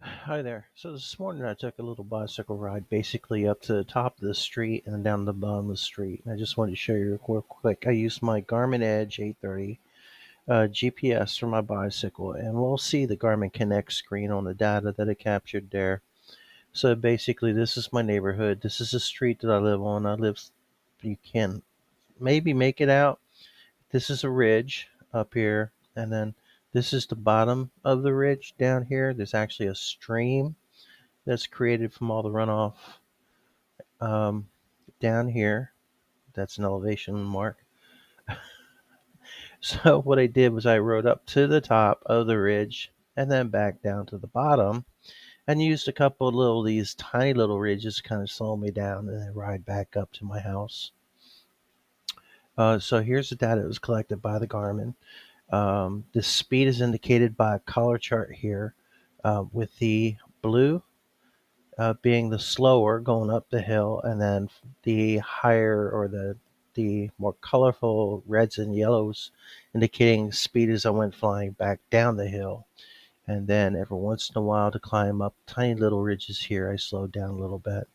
Hi there. So this morning I took a little bicycle ride basically up to the top of the street and then down to the bottom of the street. And I just wanted to show you real quick. I used my Garmin Edge 830 GPS for my bicycle, and we'll see the Garmin Connect screen on the data that it captured there. So basically, this is my neighborhood. This is the street that I live on. You can maybe make it out. This is a ridge up here, and then this is the bottom of the ridge down here. There's actually a stream that's created from all the runoff um, down here. That's an elevation mark. So what I did was I rode up to the top of the ridge and then back down to the bottom and used a couple of these tiny little ridges to kind of slow me down and then ride back up to my house. So here's the data that was collected by the Garmin. The speed is indicated by a color chart here, with the blue being the slower going up the hill, and then the higher or the more colorful reds and yellows indicating speed as I went flying back down the hill. And then every once in a while to climb up tiny little ridges here, I slowed down a little bit.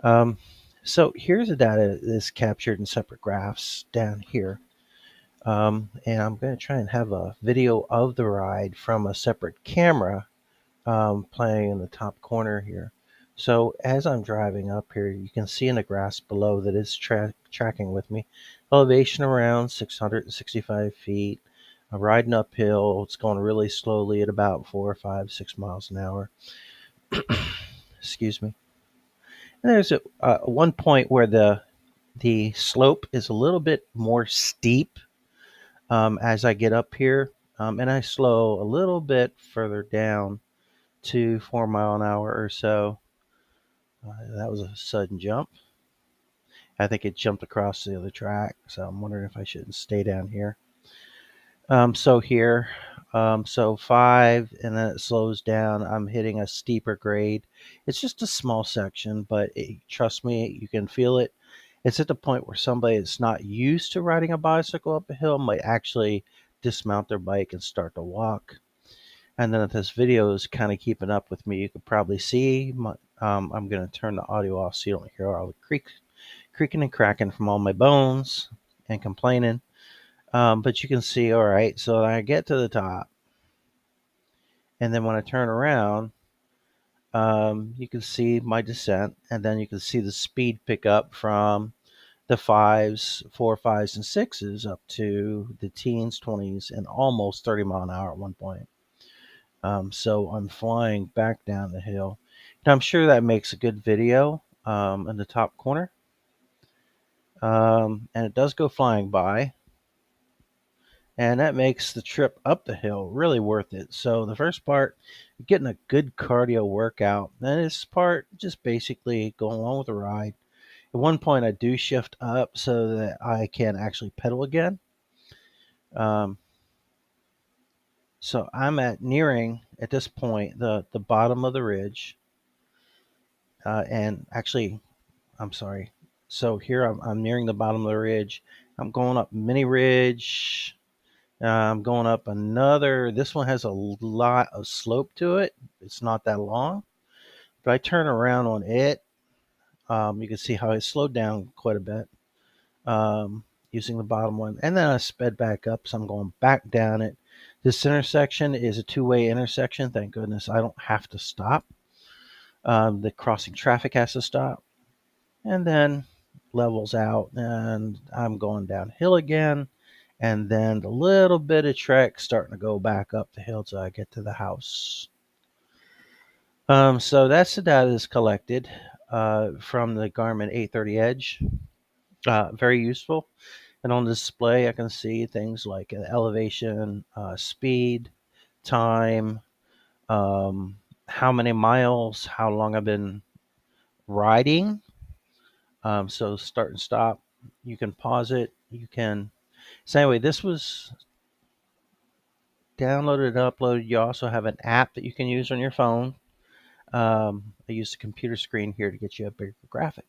Um, so here's the data that's captured in separate graphs down here. And I'm going to try and have a video of the ride from a separate camera playing in the top corner here. So as I'm driving up here, you can see in the grass below that it's tracking with me. Elevation around 665 feet. I'm riding uphill. It's going really slowly at about 4, 5, 6 miles an hour. Excuse me. And there's one point where the slope is a little bit more steep as I get up here, and I slow a little bit further down to 4 mile an hour or so. That was a sudden jump. I think it jumped across the other track, so I'm wondering if I shouldn't stay down here. So here, so 5, and then it slows down. I'm hitting a steeper grade. It's just a small section, but trust me, you can feel it. It's at the point where somebody that's not used to riding a bicycle up a hill might actually dismount their bike and start to walk. And then if this video is kind of keeping up with me, you could probably see I'm going to turn the audio off so you don't hear all the creaking and cracking from all my bones and complaining. But you can see, all right, so I get to the top. And then when I turn around, you can see my descent. And then you can see the speed pick up from the 5s, 4, 5s, and 6s up to the teens, 20s, and almost 30 mile an hour at one point. So I'm flying back down the hill. And I'm sure that makes a good video in the top corner. And it does go flying by. And that makes the trip up the hill really worth it. So the first part, getting a good cardio workout. Then this part, just basically going along with the ride. At one point, I do shift up so that I can actually pedal again. Um, so I'm nearing at this point the bottom of the ridge. And actually, I'm sorry. So here I'm nearing the bottom of the ridge. I'm going up mini ridge. I'm going up another. This one has a lot of slope to it. It's not that long, but I turn around on it. You can see how it slowed down quite a bit using the bottom one, and then I sped back up. So I'm going back down it. This intersection is a two-way intersection. Thank goodness I don't have to stop. The crossing traffic has to stop, and then levels out, and I'm going downhill again. And then a little bit of trek starting to go back up the hill till I get to the house. So that's the data that's collected from the Garmin 830 Edge. Very useful. And on display, I can see things like elevation, speed, time, how many miles, how long I've been riding. So start and stop. You can pause it. You can. So anyway, this was downloaded and uploaded. You also have an app that you can use on your phone. I use the computer screen here to get you a bigger graphic.